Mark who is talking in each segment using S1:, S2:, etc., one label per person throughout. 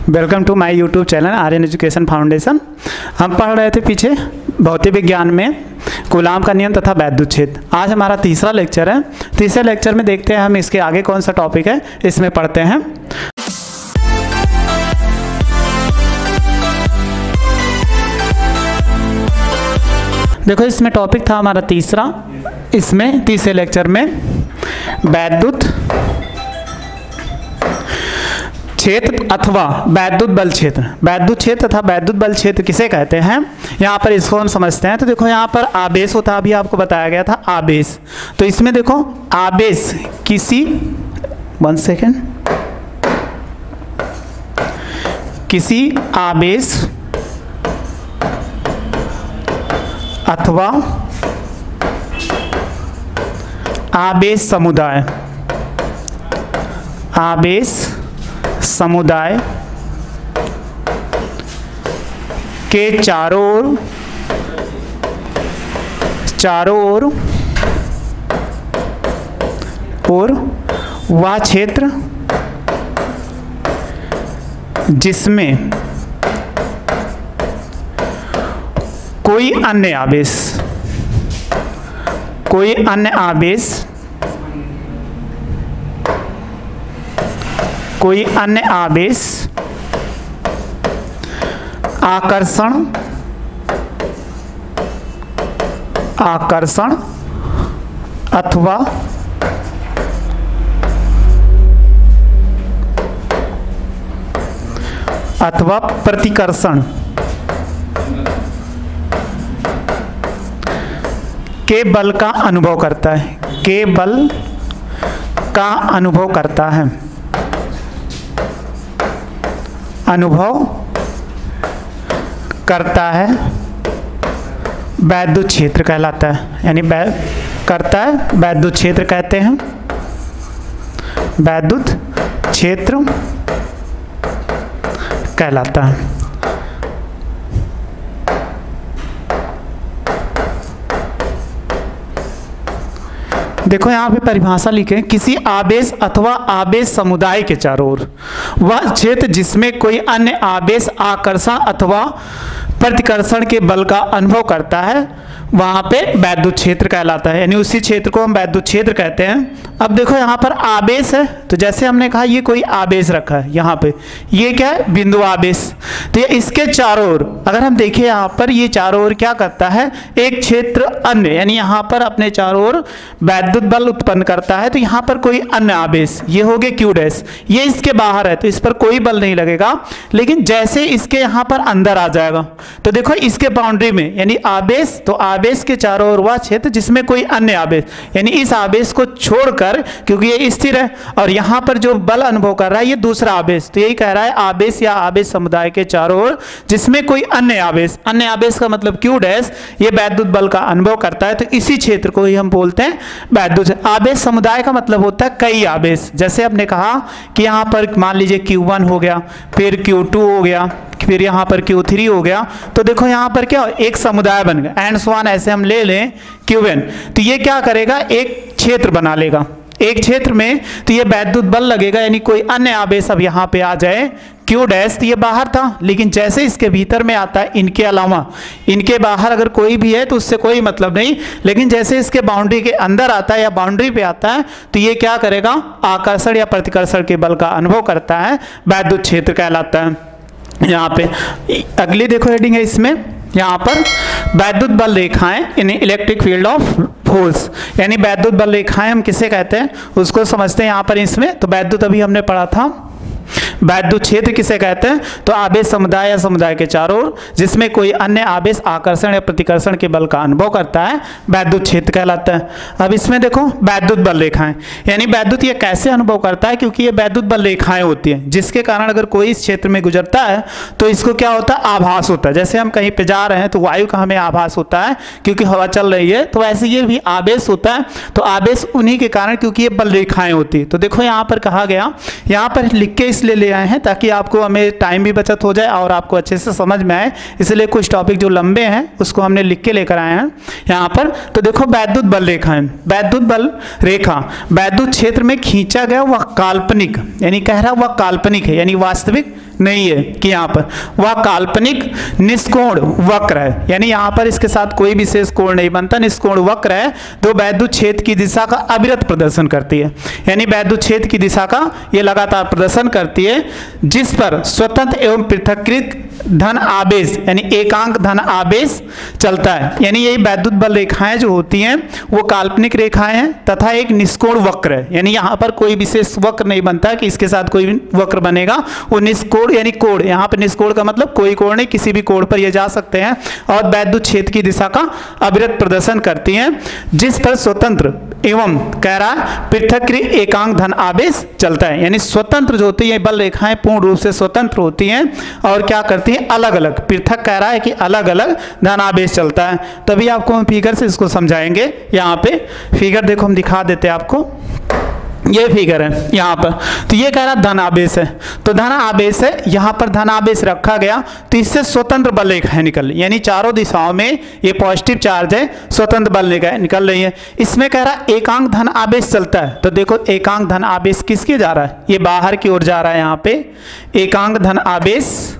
S1: Welcome to my YouTube channel Aryan education foundation. हम पढ़ रहे थे पीछे भौतिक विज्ञान में कूलाम का नियम तथा वैद्युत क्षेत्र। आज हमारा तीसरा लेक्चर है। तीसरे लेक्चर में देखते हैं हम इसके आगे कौन सा टॉपिक है, इसमें पढ़ते हैं। देखो इसमें टॉपिक था हमारा तीसरा, इसमें तीसरे लेक्चर में वैद्युत क्षेत्र अथवा वैद्युत बल क्षेत्र। वैद्युत क्षेत्र तथा वैद्युत बल क्षेत्र किसे कहते हैं, यहाँ पर इसको हम समझते हैं। तो देखो यहाँ पर आवेश होता है, अभी आपको बताया गया था आवेश। तो इसमें देखो आवेश किसी आवेश अथवा आवेश समुदाय के चारों ओर वह क्षेत्र जिसमें कोई अन्य आवेश आकर्षण अथवा प्रतिकर्षण के बल का अनुभव करता है, वैद्युत क्षेत्र कहलाता है। यानी वैद्युत क्षेत्र कहते हैं, वैद्युत क्षेत्र कहलाता है। देखो यहाँ पे परिभाषा लिखे, किसी आवेश अथवा आवेश समुदाय के चारों ओर वह क्षेत्र जिसमें कोई अन्य आवेश आकर्षण अथवा प्रतिकर्षण के बल का अनुभव करता है, वहाँ पे वैद्युत क्षेत्र कहलाता है। यानी उसी क्षेत्र को हम वैद्युत क्षेत्र कहते हैं। अब देखो यहाँ पर आवेश है, तो जैसे हमने कहा ये कोई आवेश रखा है, यहाँ पे ये क्या है, बिंदु आवेश। तो ये इसके चारों ओर अगर हम देखें यहाँ पर, ये चारों ओर क्या करता है, एक क्षेत्र अन्य, यानी यहाँ पर अपने चारों ओर वैद्युत बल उत्पन्न करता है। तो यहाँ पर कोई अन्य आवेश, ये हो गए क्यू डैश, ये इसके बाहर है तो इस पर कोई बल नहीं लगेगा। लेकिन जैसे इसके यहाँ पर अंदर आ जाएगा, तो देखो इसके बाउंड्री में, यानी आवेश, तो आवेश के चारों ओर वह क्षेत्र जिसमें कोई अन्य आवेश, यानी इस आवेश को छोड़कर, क्योंकि ये स्थिर है और यहाँ पर जो बल अनुभव कर रहा है ये दूसरा आवेश, तो यही कह रहा है आवेश या आवेश समुदाय के चारों ओर जिसमें कोई अन्य आवेश का मतलब क्यू डैश, ये वैद्युत बल का अनुभव करता है। तो इसी क्षेत्र को ही हम बोलते हैं वैद्युत। आवेश समुदाय का मतलब होता है कई आवेश। जैसे हमने कहा कि यहाँ पर मान लीजिए Q1 हो गया, फिर Q2 हो गया, फिर यहाँ पर Q3 हो गया। तो देखो यहाँ पर क्या एक समुदाय बन गया, एंड सो ऑन, ऐसे हम ले लें Qn। तो ये क्या करेगा, एक क्षेत्र बना लेगा। एक क्षेत्र में तो ये वैद्युत बल लगेगा, यानी कोई अन्य आवेश अब यहाँ पे आ जाए क्यू डैश, तो ये बाहर था, लेकिन जैसे इसके भीतर में आता है, इनके अलावा इनके बाहर अगर कोई भी है तो उससे कोई मतलब नहीं, लेकिन जैसे इसके बाउंड्री के अंदर आता है या बाउंड्री पे आता है, तो ये क्या करेगा, आकर्षण या प्रतिकर्षण के बल का अनुभव करता है, वैद्युत क्षेत्र कहलाता है। यहाँ पे अगली देखो हेडिंग है इसमें, यहाँ पर वैद्युत बल रेखाएं इन इलेक्ट्रिक फील्ड ऑफ फोर्स, यानी वैद्युत बल रेखाएं हम किसे कहते हैं उसको समझते हैं यहाँ पर इसमें। तो वैद्युत अभी हमने पढ़ा था, वैद्युत क्षेत्र किसे कहते हैं, तो आवेश समुदाय या समुदाय के चारों ओर जिसमें कोई अन्य आवेश आकर्षण या प्रतिकर्षण के बल का अनुभव करता है, वैद्युत क्षेत्र कहलाता है। अब इसमें देखो वैद्युत बल रेखाएं, यानी वैद्युत ये कैसे अनुभव करता है, क्योंकि ये वैद्युत बल रेखाएं होती हैं जिसके कारण अगर कोई इस क्षेत्र में गुजरता है तो इसको क्या होता है, आभास होता है। जैसे हम कहीं पे जा रहे हैं तो वायु का हमें आभास होता है क्योंकि हवा चल रही है, तो वैसे ये भी आवेश होता है। तो आवेश उन्हीं के कारण, क्योंकि ये बल रेखाएं होती है। तो देखो यहाँ पर कहा गया, यहाँ पर लिख के इसलिए ले आए हैं ताकि आपको हमें टाइम भी बचत हो जाए और आपको अच्छे से समझ में आए, इसलिए कुछ टॉपिक जो लंबे हैं उसको हमने लिख के लेकर आए हैं यहाँ पर। तो देखो वैद्युत बल रेखाएं, वैद्युत बल रेखा वैद्युत क्षेत्र में खींचा गया वह काल्पनिक, यानी कह रहा वह काल्पनिक है, यानी वास्तविक नहीं है कि यहाँ पर वह काल्पनिक निष्कोण वक्र है, यानी यहाँ पर इसके साथ कोई विशेष कोण नहीं बनता, निष्कोण वक्र है तो वैद्युत क्षेत्र की दिशा का अविरत प्रदर्शन करती है, यानी वैद्युत क्षेत्र की दिशा का ये लगातार प्रदर्शन करती है, जिस पर स्वतंत्र एवं पृथक्कृत धन आवेश यानी एकांक धन आवेश चलता है। यानी यही वैद्युत बल रेखाएं जो होती हैं वो काल्पनिक रेखाएं हैं तथा एक निष्कोण वक्र है, यानी यहाँ पर कोई विशेष वक्र नहीं बनता कि इसके साथ कोई वक्र बनेगा, वो निष्कोण यानी कोण, यहाँ पर निष्कोण का मतलब कोई कोण नहीं, किसी भी कोण पर ये जा सकते हैं और वैद्युत क्षेत्र की दिशा का अविरत प्रदर्शन करती हैं, जिस पर स्वतंत्र एवं कह रहा है पृथक्कृत एकांक धन आवेश चलता है। यानी स्वतंत्र जो होती है बल रेखाएं पूर्ण रूप से स्वतंत्र होती हैं और क्या करती हैं, अलग अलग, पृथक कह रहा है कि अलग अलग धन आवेश चलता है। तभी आपको हम फिगर से इसको समझाएंगे। यहाँ पे फिगर देखो हम दिखा देते हैं आपको, ये फिगर है यहाँ पर, तो ये कह रहा धन आवेश है, तो धन आवेश है, यहाँ पर धन आवेश रखा गया तो इससे स्वतंत्र बल रेखाएं निकल, यानी चारों दिशाओं में ये पॉजिटिव चार्ज है, स्वतंत्र बल रेखाएं निकल रही है। इसमें कह रहा एकांक धन आवेश चलता है, तो देखो एकांक धन आवेश किसके जा रहा है, ये बाहर की ओर जा रहा है। यहाँ पे एकांक धन आवेश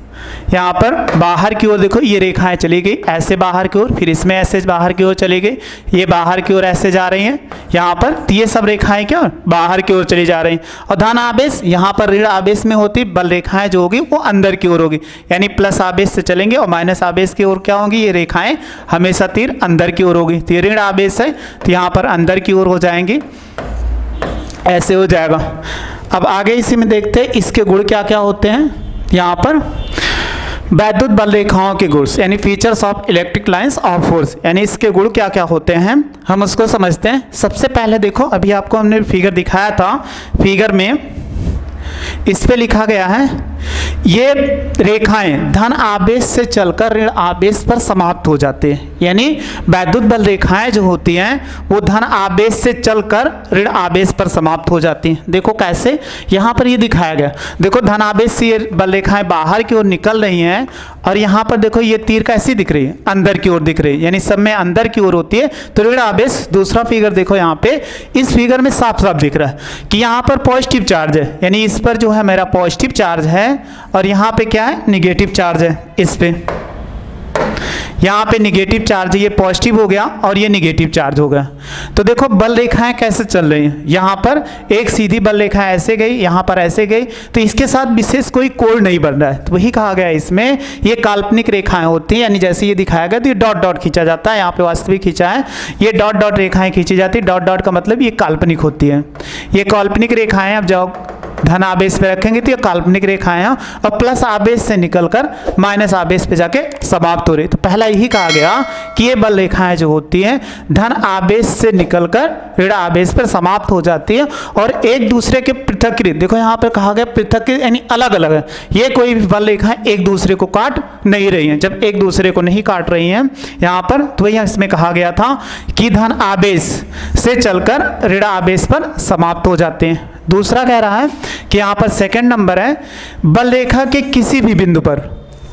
S1: यहाँ पर बाहर की ओर देखो ये रेखाएं चली गई ऐसे बाहर की ओर, फिर इसमें ऐसे बाहर की ओर चली गई, ये बाहर की ओर ऐसे जा रही हैं यहाँ पर, तो ये सब रेखाएं क्या बाहर की ओर चली जा रही हैं। और धन आवेश यहाँ पर ऋण आवेश में होती, बल रेखाएं जो होगी वो अंदर की ओर होगी, यानी प्लस आवेश से चलेंगे और माइनस आवेश की ओर क्या होंगी, ये रेखाएं हमेशा तीर अंदर की ओर होगी। तो ये ऋण आवेश है तो यहाँ पर अंदर की ओर हो जाएंगी, ऐसे हो जाएगा। अब आगे इसी में देखते हैं इसके गुण क्या क्या होते हैं। यहाँ पर वैद्युत बल रेखाओं के गुण यानी features of electric lines of force, यानी इसके गुण क्या क्या होते हैं हम उसको समझते हैं। सबसे पहले देखो अभी आपको हमने फिगर दिखाया था, फिगर में इस पे लिखा गया है ये रेखाएं धन आवेश से चलकर ऋण आवेश पर समाप्त हो जाते हैं, यानी वैद्युत बल रेखाएं जो होती हैं वो धन आवेश से चलकर ऋण आवेश पर समाप्त हो जाती हैं। देखो कैसे, यहाँ पर ये दिखाया गया, देखो धन आवेश से ये बल रेखाएं बाहर की ओर निकल रही हैं और यहाँ पर देखो ये तीर कैसी दिख रही है, अंदर की ओर दिख रही है, यानी सब में अंदर की ओर होती है। तो ऋण आवेश दूसरा फिगर देखो यहाँ पे, इस फिगर में साफ साफ दिख रहा है कि यहाँ पर पॉजिटिव चार्ज है, यानी इस पर जो है मेरा पॉजिटिव चार्ज है और यहाँ पे क्या है निगेटिव चार्ज है, इस पे यहाँ पे निगेटिव चार्ज, ये पॉजिटिव हो गया और ये निगेटिव चार्ज हो गया। तो देखो बल रेखाएं कैसे चल रही हैं, यहाँ पर एक सीधी बल रेखा ऐसे गई, यहाँ पर ऐसे गई, तो इसके साथ विशेष कोई कोण नहीं बन रहा है, तो वही कहा गया इसमें ये काल्पनिक रेखाएं होती हैं, यानी जैसे ये दिखाया गया तो ये डॉट डॉट खींचा जाता है, यहाँ पे वास्तविक खींचा है, ये डॉट डॉट रेखाएं खींची जाती है, डॉट डॉट का मतलब ये काल्पनिक होती है। ये काल्पनिक रेखाएं अब जाओ धन आवेश पे रखेंगे तो ये काल्पनिक रेखाएं और प्लस आवेश से निकलकर माइनस आवेश पे जाके समाप्त हो रही। तो पहला यही कहा गया कि ये बल रेखाएं जो होती हैं धन आवेश से निकलकर ऋण आवेश पर समाप्त हो जाती है और एक दूसरे के पृथक्कृत, देखो यहाँ पर कहा गया पृथक्कृत यानी अलग अलग है, ये कोई भी बल रेखाएं एक दूसरे को काट नहीं रही हैं। जब एक दूसरे को नहीं काट रही हैं यहाँ पर, तो वही इसमें कहा गया था कि धन आवेश से चलकर ऋण आवेश पर समाप्त हो जाते हैं। दूसरा कह रहा है कि यहाँ पर सेकंड नंबर है बल रेखा के किसी भी बिंदु पर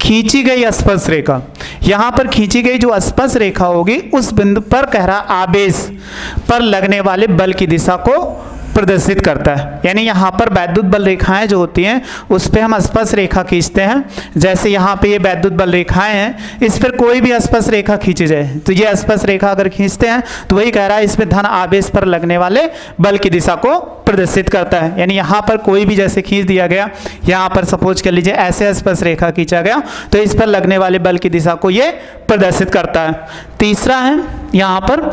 S1: खींची गई स्पर्श रेखा, यहाँ पर खींची गई जो स्पर्श रेखा होगी उस बिंदु पर कह रहा आवेश पर लगने वाले बल की दिशा को प्रदर्शित करता है। यानी यहाँ पर वैद्युत बल रेखाएं जो होती हैं उस पर हम स्पर्श रेखा खींचते हैं, जैसे यहाँ पे ये वैद्युत बल रेखाएं हैं, इस पर कोई भी स्पर्श रेखा खींची जाए तो ये स्पर्श रेखा अगर खींचते हैं तो वही कह रहा है इसमें धन आवेश पर लगने वाले बल की दिशा को प्रदर्शित करता है। यानी यहाँ पर कोई भी जैसे खींच दिया गया, यहाँ पर सपोज कर लीजिए ऐसे स्पर्श रेखा खींचा गया तो इस पर लगने वाले बल की दिशा को ये प्रदर्शित करता है। तीसरा है यहाँ पर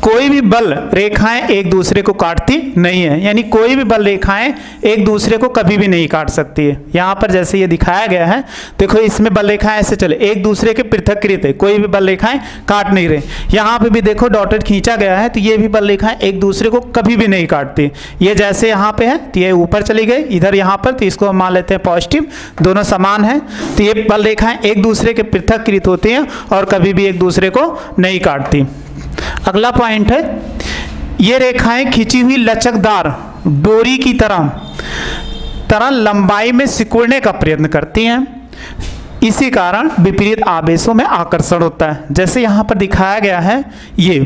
S1: कोई भी बल रेखाएं एक दूसरे को काटती नहीं है, यानी कोई भी बल रेखाएं एक दूसरे को कभी भी नहीं काट सकती है। यहाँ पर जैसे ये दिखाया गया है देखो इसमें बल रेखाएं ऐसे चले एक दूसरे के पृथक्कृत है, कोई भी बल रेखाएं काट नहीं रहे। यहाँ पे भी देखो डॉटेड खींचा गया है तो ये भी बल रेखाएं एक दूसरे को कभी भी नहीं काटती। ये जैसे यहाँ पे है तो ये ऊपर चली गई, इधर यहाँ पर तो इसको हम मान लेते हैं पॉजिटिव, दोनों समान है, तो ये बल रेखाएं एक दूसरे के पृथक्कृत होती हैं और कभी भी एक दूसरे को नहीं काटती। अगला पॉइंट है ये रेखाएं खींची हुई लचकदार डोरी की तरह लंबाई में सिकुड़ने का प्रयत्न करती हैं, इसी कारण विपरीत आवेशों में आकर्षण होता है। जैसे यहाँ पर दिखाया गया है ये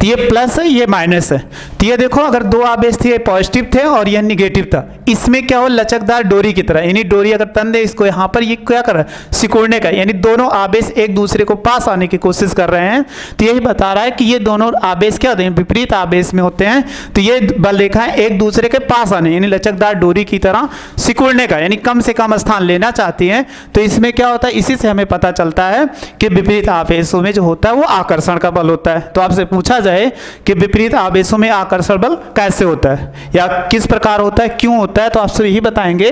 S1: तो ये प्लस है, ये माइनस है। तो ये देखो अगर दो आवेश थे, ये पॉजिटिव थे और यह निगेटिव था, इसमें क्या हो, लचकदार डोरी की तरह, यानी डोरी अगर तन दे इसको यहाँ पर, ये क्या कर रहा है, सिकुड़ने का, यानी दोनों आवेश एक दूसरे को पास आने की कोशिश कर रहे हैं। तो यही बता रहा है कि ये दोनों आवेश क्या होते हैं, विपरीत आवेश में होते हैं। तो ये बल रेखाएं एक दूसरे के पास आने, यानी लचकदार डोरी की तरह सिकुड़ने का, यानी कम से कम स्थान लेना चाहती हैं। तो इसमें क्या होता है, इसी से हमें पता चलता है कि विपरीत आवेशों में जो होता है वो आकर्षण का बल होता है। तो आपसे पूछा जाए कि विपरीत आवेशों में आकर्षण बल कैसे होता है या किस प्रकार होता है, क्यों होता है, तो आपसे यही बताएंगे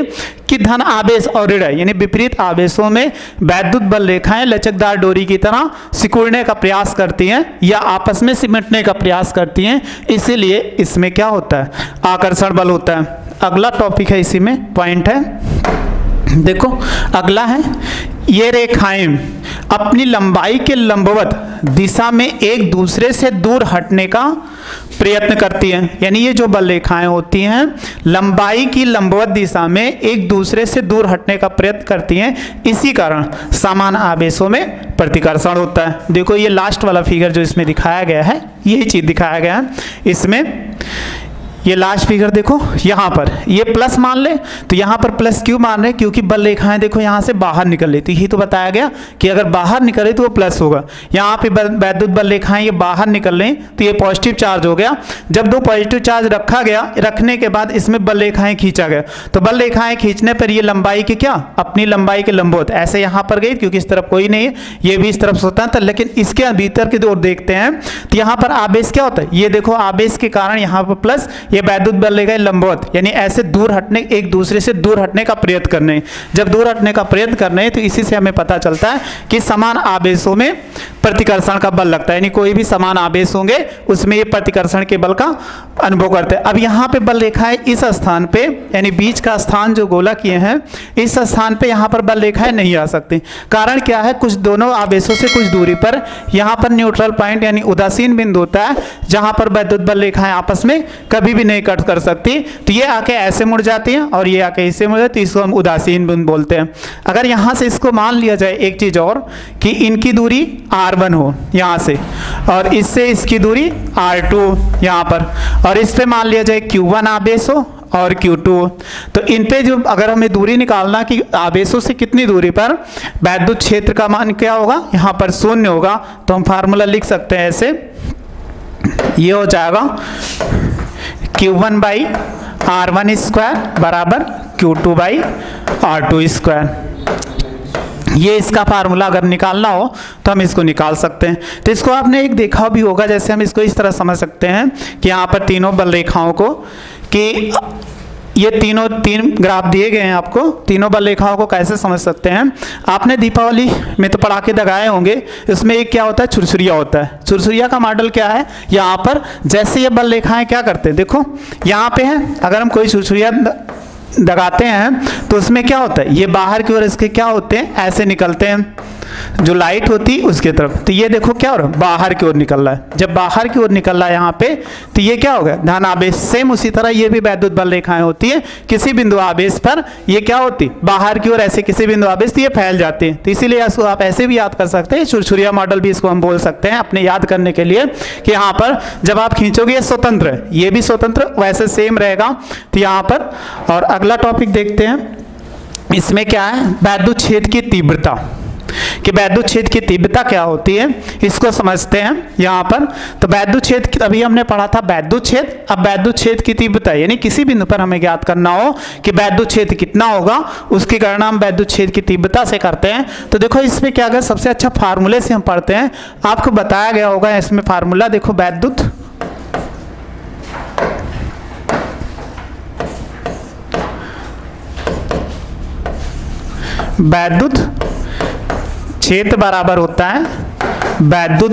S1: कि धन आवेश और ऋण यानी विपरीत आवेशों में वैद्युत बल रेखाएं लचकदार डोरी की तरह सिकुड़ने का प्रयास करती हैं या आपस में सिमटने का प्रयास करती हैं, इसीलिए इसमें क्या होता है, आकर्षण बल होता है। अगला टॉपिक है, इसी में पॉइंट है, देखो अगला है, ये रेखाएं अपनी लंबाई के लंबवत दिशा में एक दूसरे से दूर हटने का प्रयत्न करती हैं। यानी ये जो बल रेखाएं होती हैं लंबाई की लंबवत दिशा में एक दूसरे से दूर हटने का प्रयत्न करती हैं, इसी कारण समान आवेशों में प्रतिकर्षण होता है। देखो ये लास्ट वाला फिगर जो इसमें दिखाया गया है, यही चीज दिखाया गया है इसमें। ये लास्ट फिगर देखो, यहाँ पर ये प्लस मान ले, तो यहाँ पर प्लस क्यों मान रहे, क्योंकि बल रेखाएं देखो यहाँ से बाहर निकल लेती, यही तो बताया गया कि अगर बाहर निकले तो वो प्लस होगा। यहाँ पे वैद्युत बल रेखाएं ये बाहर निकल लें तो ये पॉजिटिव चार्ज हो गया। जब दो पॉजिटिव चार्ज रखा गया, रखने के बाद इसमें बल रेखाएं खींचा गया, तो बल रेखाएं खींचने पर ये लंबाई के क्या, अपनी लंबाई के लंबवत ऐसे यहाँ पर गई, क्योंकि इस तरफ कोई नहीं है, ये भी इस तरफ से होता है। लेकिन इसके भीतर की ओर देखते हैं तो यहाँ पर आवेश क्या होता है, ये देखो आवेश के कारण यहाँ पर प्लस, ये वैद्युत बल रेखाएं लंबवत यानी ऐसे दूर हटने, एक दूसरे से दूर हटने का प्रयत्न करने। जब दूर हटने का प्रयत्न करने तो इसी से हमें पता चलता है कि समान आवेशों में प्रतिकर्षण का बल लगता है, यानी कोई भी समान आवेश होंगे उसमें ये प्रतिकर्षण के बल का अनुभव करते हैं। अब यहाँ पे बल रेखाएं इस स्थान पे, यानी बीच का स्थान जो गोला किए हैं, इस स्थान पे यहाँ पर बल रेखाएं नहीं आ सकती। कारण क्या है, कुछ दोनों आवेशों से कुछ दूरी पर यहाँ पर न्यूट्रल पॉइंट यानी उदासीन बिंदु होता है, जहां पर वैद्युत बल रेखाएं आपस में कभी भी नहीं कट कर सकती। तो ये आके ऐसे मुड़ जाती हैं और ये आके इससे मुड़ जाती है, इसको हम उदासीन बिंदु बोलते हैं। अगर यहाँ से इसको मान लिया जाए एक चीज और कि इनकी दूरी R1 हो यहाँ से, और इससे इसकी दूरी R2 यहाँ पर, और इस पे मान लिया जाए Q1 आवेश हो और Q2, तो इन पे जो अगर हमें दूरी निकालना कि आवेशों से कितनी दूरी पर वैद्युत क्षेत्र का मान क्या होगा, यहाँ पर 0 होगा, तो हम फार्मूला लिख सकते हैं ऐसे, ये हो जाएगा Q1 बाई R1 स्क्वायर बराबर Q2 बाई R2 स्क्वायर। ये इसका फार्मूला अगर निकालना हो तो हम इसको निकाल सकते हैं। तो इसको आपने एक देखा भी होगा, जैसे हम इसको इस तरह समझ सकते हैं कि यहाँ पर तीनों बल रेखाओं को, कि ये तीन ग्राफ दिए गए हैं आपको, तीनों बल रेखाओं को कैसे समझ सकते हैं। आपने दीपावली में तो पटाखे दगाए होंगे, उसमें एक क्या होता है, छुरछुरिया होता है। छुरछुरिया का मॉडल क्या है, यहाँ पर जैसे ये बल रेखाएं क्या करते हैं, देखो यहाँ पे है, अगर हम कोई छुरछुरिया दगाते हैं तो उसमें क्या होता है, ये बाहर की ओर इसके क्या होते हैं, ऐसे निकलते हैं, जो लाइट होती है उसके तरफ। तो ये देखो क्या हो रहा है, बाहर की ओर निकल रहा है। जब बाहर की ओर निकल रहा है यहाँ पे, तो ये क्या होगा, धन आवेश। सेम उसी तरह ये भी वैद्युत बल रेखाएं होती है, किसी बिंदु आवेश पर ये क्या होती, बाहर की ओर ऐसे किसी बिंदु आवेश, तो ये फैल जाती है। तो इसीलिए इसको आप ऐसे भी याद कर सकते हैं, छुरछुरिया मॉडल भी इसको हम बोल सकते हैं अपने याद करने के लिए, कि यहाँ पर जब आप खींचोगे ये स्वतंत्र है, ये भी स्वतंत्र वैसे सेम रहेगा। तो यहाँ पर, और अगला टॉपिक देखते हैं, इसमें क्या है, वैद्युत क्षेत्र की तीव्रता, कि वैद्युत क्षेत्र की तीव्रता क्या होती है, इसको समझते हैं यहाँ पर। तो वैद्युत क्षेत्र, अभी हमने पढ़ा था वैद्युत क्षेत्र, अब वैद्युत क्षेत्र की तीव्रता, यानी किसी बिंदु पर हमें ज्ञात करना हो कि वैद्युत क्षेत्र कितना होगा, उसकी गणना हम वैद्युत क्षेत्र की तीव्रता से करते हैं। तो देखो इसमें क्या अगर सबसे अच्छा फार्मूले से हम पढ़ते हैं, आपको बताया गया होगा इसमें फार्मूला, देखो वैद्युत क्षेत्र बराबर होता है वैद्युत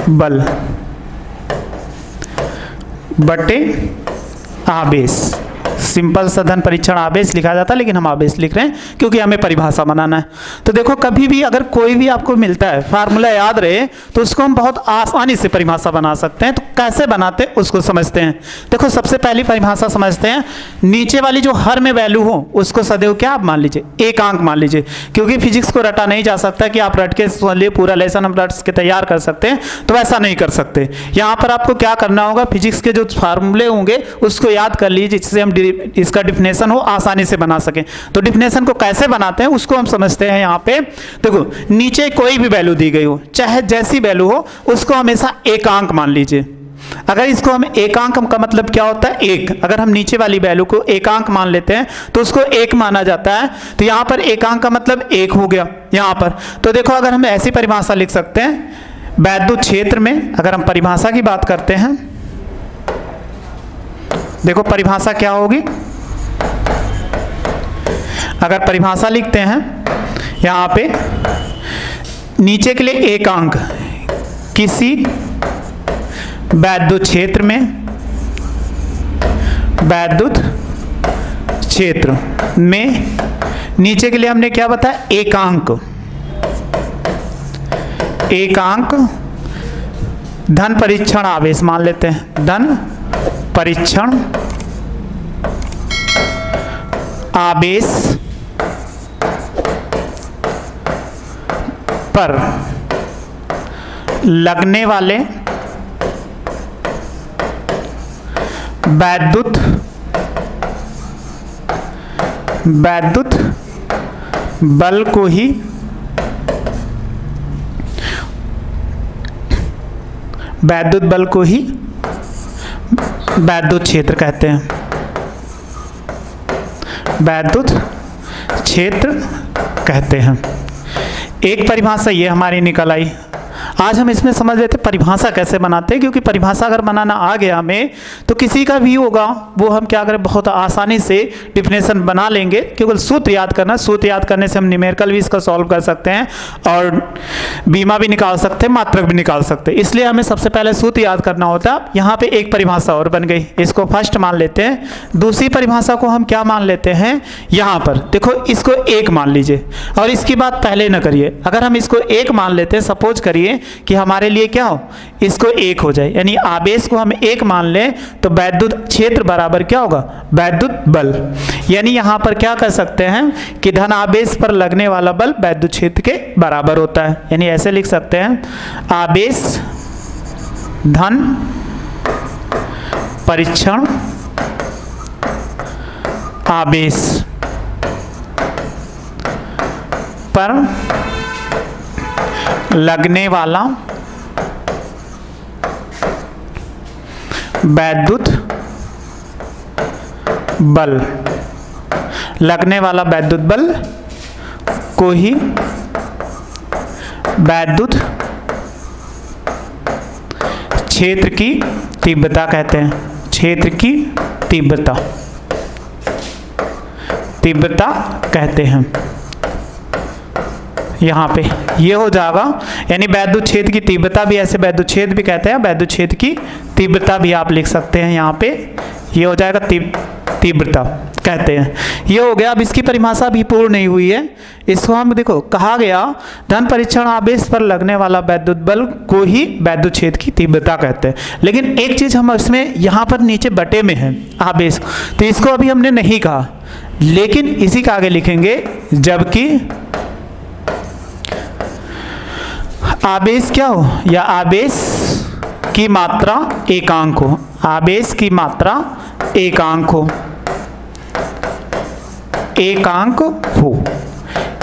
S1: बल बटे आवेश। सिंपल सा धन परीक्षण आवेश लिखा जाता है, लेकिन हम आवेश लिख रहे हैं क्योंकि हमें परिभाषा बनाना है। तो देखो कभी भी अगर कोई भी आपको मिलता है फार्मूला याद रहे तो उसको हम बहुत आसानी से परिभाषा बना सकते हैं। तो कैसे बनाते हैं उसको समझते हैं। देखो सबसे पहली परिभाषा समझते हैं, नीचे वाली जो हर में वैल्यू हो उसको सदैव क्या आप मान लीजिए एक अंक मान लीजिए, क्योंकि फिजिक्स को रटा नहीं जा सकता कि आप रट के पूरा लेसन हम रट के तैयार कर सकते हैं, तो ऐसा नहीं कर सकते। यहाँ पर आपको क्या करना होगा, फिजिक्स के जो फार्मूले होंगे उसको याद कर लीजिए जिससे हम इसका डिफिनेशन हो आसानी से बना सकें। तो डिफिनेशन को कैसे बनाते हैं उसको हम समझते हैं। यहाँ पे देखो नीचे कोई भी वैल्यू दी गई हो, चाहे जैसी वैल्यू हो, उसको हमेशा एकांक मान लीजिए। अगर इसको हम एकांक का मतलब क्या होता है एक, अगर हम नीचे वाली वैल्यू को एकांक मान लेते हैं तो उसको एक माना जाता है। तो यहाँ पर एकांक का मतलब एक हो गया यहाँ पर। तो देखो अगर हम ऐसी परिभाषा लिख सकते हैं, वैद्युत क्षेत्र में अगर हम परिभाषा की बात करते हैं, देखो परिभाषा क्या होगी, अगर परिभाषा लिखते हैं यहाँ पे नीचे के लिए एकांक किसी वैद्युत क्षेत्र में, वैद्युत क्षेत्र में नीचे के लिए हमने क्या बताया एकांक, एकांक धन परीक्षण आवेश मान लेते हैं, धन परीक्षण आवेश पर लगने वाले वैद्युत बल को ही वैद्युत बल को ही वैद्युत क्षेत्र कहते हैं, वैद्युत क्षेत्र कहते हैं। एक परिभाषा ये हमारी निकल आई। आज हम इसमें समझ लेते परिभाषा कैसे बनाते हैं, क्योंकि परिभाषा अगर बनाना आ गया हमें तो किसी का भी होगा वो हम क्या करें बहुत आसानी से डिफिनेशन बना लेंगे। केवल सूत्र याद करना, सूत्र याद करने से हम न्यूमेरिकल भी इसका सॉल्व कर सकते हैं और बीमा भी निकाल सकते हैं, मात्रक भी निकाल सकते हैं। इसलिए हमें सबसे पहले सूत्र याद करना होता है। यहाँ पे एक परिभाषा और बन गई, इसको फर्स्ट मान लेते हैं। दूसरी परिभाषा को हम क्या मान लेते हैं, यहाँ पर देखो इसको एक मान लीजिए और इसकी बात पहले न करिए। अगर हम इसको एक मान लेते हैं, सपोज करिए कि हमारे लिए क्या हो, इसको एक हो जाए, यानी आवेश को हम एक मान लें तो वैद्युत क्षेत्र बराबर क्या होगा, वैद्युत बल। यानी यहाँ पर क्या कर सकते हैं कि धन आवेश पर लगने वाला बल वैद्युत क्षेत्र के बराबर होता है। यानी ऐसे लिख सकते हैं, आवेश धन परीक्षण आवेश पर लगने वाला वैद्युत बल, लगने वाला वैद्युत बल को ही वैद्युत क्षेत्र की तीव्रता कहते हैं, क्षेत्र की तीव्रता कहते हैं। यहाँ पे ये हो जाएगा, यानी वैद्युत क्षेत्र की तीव्रता भी, ऐसे वैद्युत क्षेत्र भी कहते हैं, वैद्युत क्षेत्र की तीव्रता भी आप लिख सकते हैं। यहाँ पे ये हो जाएगा तीव्रता कहते हैं। ये हो गया। अब इसकी परिभाषा भी पूर्ण नहीं हुई है। इसको हम देखो कहा गया धन परीक्षण आवेश पर लगने वाला वैद्युत बल को ही वैद्युत क्षेत्र की तीव्रता कहते हैं। लेकिन एक चीज हम इसमें यहाँ पर नीचे बटे में है आवेश, तो इसको अभी हमने नहीं कहा, लेकिन इसी का आगे लिखेंगे जबकि आवेश क्या हो, या आवेश की मात्रा एकांक हो, आवेश की मात्रा एकांक हो, एकांक हो।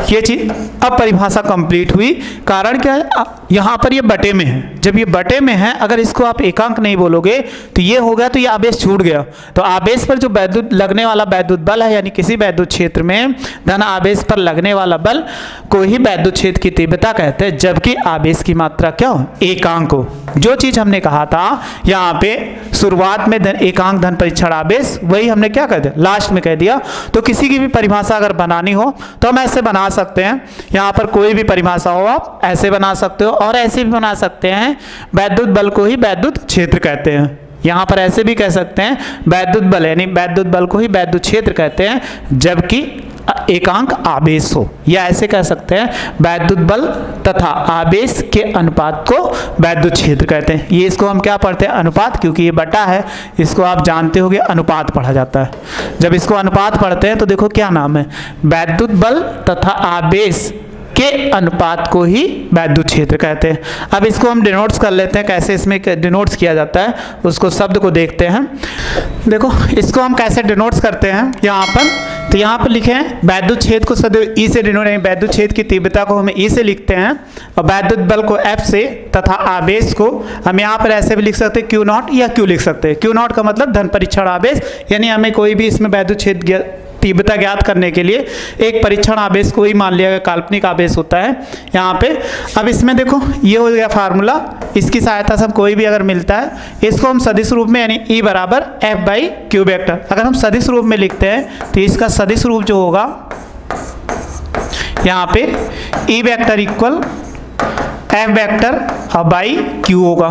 S1: ये चीज अब परिभाषा कंप्लीट हुई। कारण क्या है, यहाँ पर ये बटे में है। जब ये बटे में है, अगर इसको आप एकांक नहीं बोलोगे तो ये हो गया, तो ये आवेश छूट गया। तो आवेश पर जो वैद्युत लगने वाला वैद्युत बल है, यानी किसी वैद्युत क्षेत्र में धन आवेश पर लगने वाला बल को ही वैद्युत क्षेत्र की तीव्रता कहते हैं, जबकि आवेश की मात्रा क्या हो, एकांक हो। जो चीज हमने कहा था यहाँ पे शुरुआत में एकांक धन परीक्षण आवेश, वही हमने क्या कर दिया, लास्ट में कह दिया। तो किसी की भी परिभाषा अगर बनानी हो तो हम ऐसे बना सकते हैं। यहाँ पर कोई भी परिभाषा हो आप ऐसे बना सकते हो, और ऐसे भी बना सकते हैं वैद्युत बल को ही वैद्युत क्षेत्र कहते हैं। यहाँ पर ऐसे भी कह सकते हैं वैद्युत बल, यानी वैद्युत बल को ही वैद्युत क्षेत्र कहते हैं जबकि एकांक आवेश हो, या ऐसे कह सकते हैं वैद्युत बल तथा आवेश के अनुपात को वैद्युत क्षेत्र कहते हैं। ये इसको हम क्या पढ़ते हैं, अनुपात, क्योंकि ये बटा है, इसको आप जानते होंगे अनुपात पढ़ा जाता है। जब इसको अनुपात पढ़ते हैं तो देखो क्या नाम है, वैद्युत बल तथा आवेश के अनुपात को ही वैद्युत क्षेत्र कहते हैं। अब इसको हम डिनोट्स कर लेते हैं, कैसे इसमें डिनोट्स किया जाता है उसको शब्द को देखते हैं। देखो इसको हम कैसे डिनोट्स करते हैं यहाँ पर, तो यहाँ पर लिखे हैं वैद्युत क्षेत्र को सदैव ई से डिनोट, वैद्युत क्षेत्र की तीव्रता को हम ई से लिखते हैं और वैद्युत बल को एफ से तथा आवेश को हम यहाँ पर ऐसे भी लिख सकते हैं क्यू नॉट या क्यू लिख सकते हैं। क्यू नॉट का मतलब धन परीक्षण आवेश, यानी हमें कोई भी इसमें वैद्युत क्षेत्र तीव्रता ज्ञात करने के लिए एक परीक्षण आवेश को ही मान लिया गया, काल्पनिक आवेश होता है यहाँ पे। अब इसमें देखो ये हो गया फार्मूला, इसकी सहायता से हम कोई भी अगर मिलता है इसको हम सदिश रूप में, यानी E बराबर F बाई क्यू वेक्टर, अगर हम सदिश रूप में लिखते हैं तो इसका सदिश रूप जो होगा यहाँ पे E vector equal F vector by Q होगा,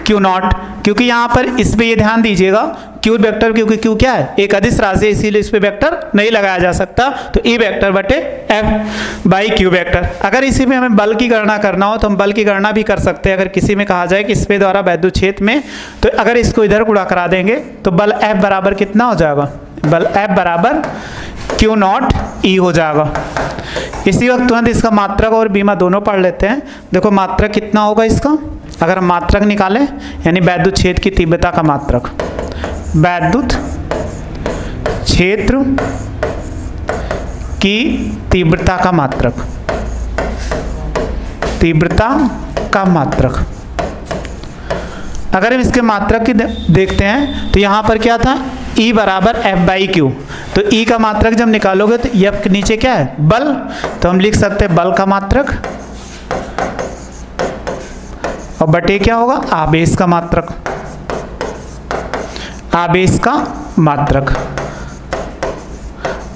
S1: क्यू नॉट, क्योंकि यहाँ पर इस पे ये ध्यान दीजिएगा क्यू वेक्टर, क्योंकि क्यू क्या है, एक अदिश राशि है, इसीलिए इस पे वेक्टर नहीं लगाया जा सकता, तो ई वेक्टर बटे एफ बाई क्यू वेक्टर। अगर इसी में हमें बल की गणना करना हो तो हम बल की गणना भी कर सकते हैं। अगर किसी में कहा जाए कि इस पे द्वारा वैद्युत क्षेत्र में, तो अगर इसको इधर गुणा करा देंगे तो बल एफ बराबर कितना हो जाएगा, बल एफ बराबर क्यू नॉट ई हो जाएगा। इसी वक्त तुरंत इसका मात्रक और बीमा दोनों पढ़ लेते हैं। देखो मात्रक कितना होगा इसका, अगर हम मात्रक निकालें यानी वैद्युत क्षेत्र की तीव्रता का मात्रक, वैद्युत क्षेत्र की तीव्रता का मात्रक, तीव्रता का मात्रक, अगर हम इसके मात्रक की देखते हैं तो यहाँ पर क्या था, E बराबर F बाई क्यू, तो E का मात्रक जब निकालोगे तो F के नीचे क्या है, बल, तो हम लिख सकते हैं बल का मात्रक और बटे क्या होगा, आवेश का मात्रक, आवेश का मात्रक।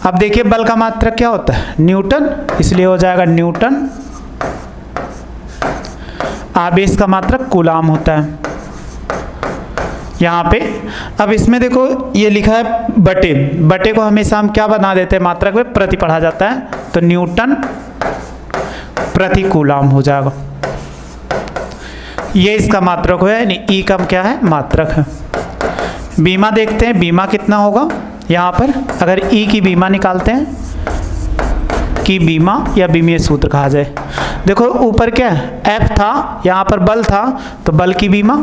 S1: अब देखिए बल का मात्रक क्या होता है, न्यूटन, इसलिए हो जाएगा न्यूटन, आवेश का मात्रक कूलाम होता है यहाँ पे। अब इसमें देखो ये लिखा है बटे, बटे को हमेशा हम क्या बना देते हैं, मात्रक में प्रति पढ़ा जाता है, तो न्यूटन प्रति कूलाम हो जाएगा। ये इसका मात्रक है, यानी ई का क्या है, मात्रक है। बीमा देखते हैं, बीमा कितना होगा यहाँ पर, अगर ई की बीमा निकालते हैं, की बीमा या बीमीय सूत्र कहा जाए, देखो ऊपर क्या है, एफ था, यहाँ पर बल था, तो बल की बीमा,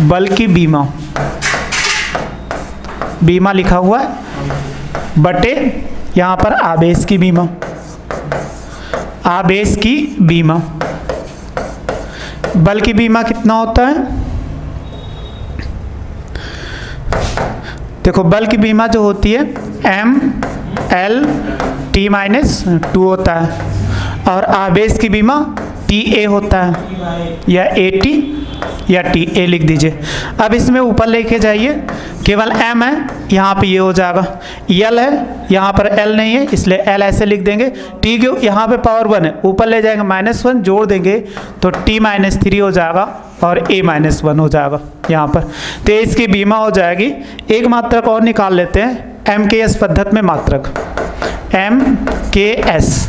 S1: बल की बीमा, बीमा लिखा हुआ है, बटे यहाँ पर आवेश की बीमा, आवेश की बीमा। बल की बीमा कितना होता है, देखो बल की बीमा जो होती है ML/T-2 होता है, और आवेश की बीमा TA होता है, या AT या TA लिख दीजिए। अब इसमें ऊपर लेके जाइए, केवल M है, यहाँ पे ये हो जाएगा, L है, यहाँ पर L नहीं है, इसलिए L ऐसे लिख देंगे। T क्यों, यहाँ पे पावर 1 है, ऊपर ले जाएंगे -1 जोड़ देंगे तो T-3 हो जाएगा और A-1 हो जाएगा यहाँ पर, तो इसकी बीमा हो जाएगी। एक मात्रक और निकाल लेते हैं, MKS पद्धति में मात्रक, MKS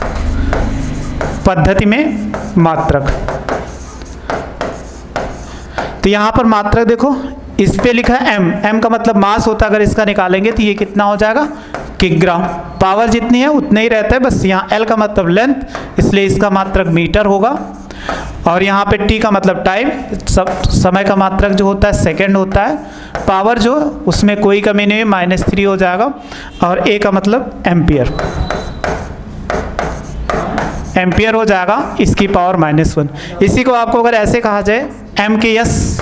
S1: पद्धति में मात्रक, तो यहाँ पर मात्रक देखो इस पे लिखा है M का मतलब मास होता है, अगर इसका निकालेंगे तो ये कितना हो जाएगा, किग्राम। पावर जितनी है उतना ही रहता है, बस यहाँ L का मतलब लेंथ, इसलिए इसका मात्रक मीटर होगा, और यहाँ पे T का मतलब टाइम, समय का मात्रक जो होता है सेकंड होता है, पावर जो उसमें कोई कमी नहीं है, -3 हो जाएगा, और A का मतलब एम्पियर, एम्पियर हो जाएगा, इसकी पावर -1। इसी को आपको अगर ऐसे कहा जाए MKS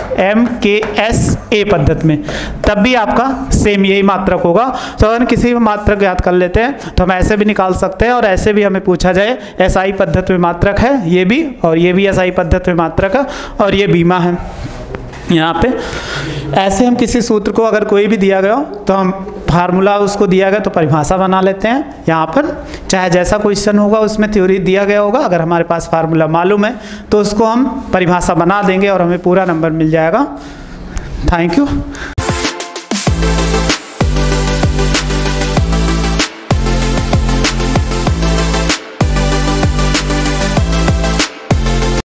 S1: A पद्धति में, तब भी आपका सेम यही मात्रक होगा। तो अगर किसी भी मात्रक याद कर लेते हैं तो हम ऐसे भी निकाल सकते हैं, और ऐसे भी हमें पूछा जाए SI पद्धति में मात्रक है ये भी, और ये भी SI पद्धति में मात्रक है, और ये बीमा है यहाँ पे। ऐसे हम किसी सूत्र को अगर कोई भी दिया गया हो तो हम फार्मूला उसको दिया गया तो परिभाषा बना लेते हैं यहाँ पर, चाहे जैसा क्वेश्चन होगा उसमें थ्योरी दिया गया होगा, अगर हमारे पास फार्मूला मालूम है तो उसको हम परिभाषा बना देंगे और हमें पूरा नंबर मिल जाएगा। Thank you.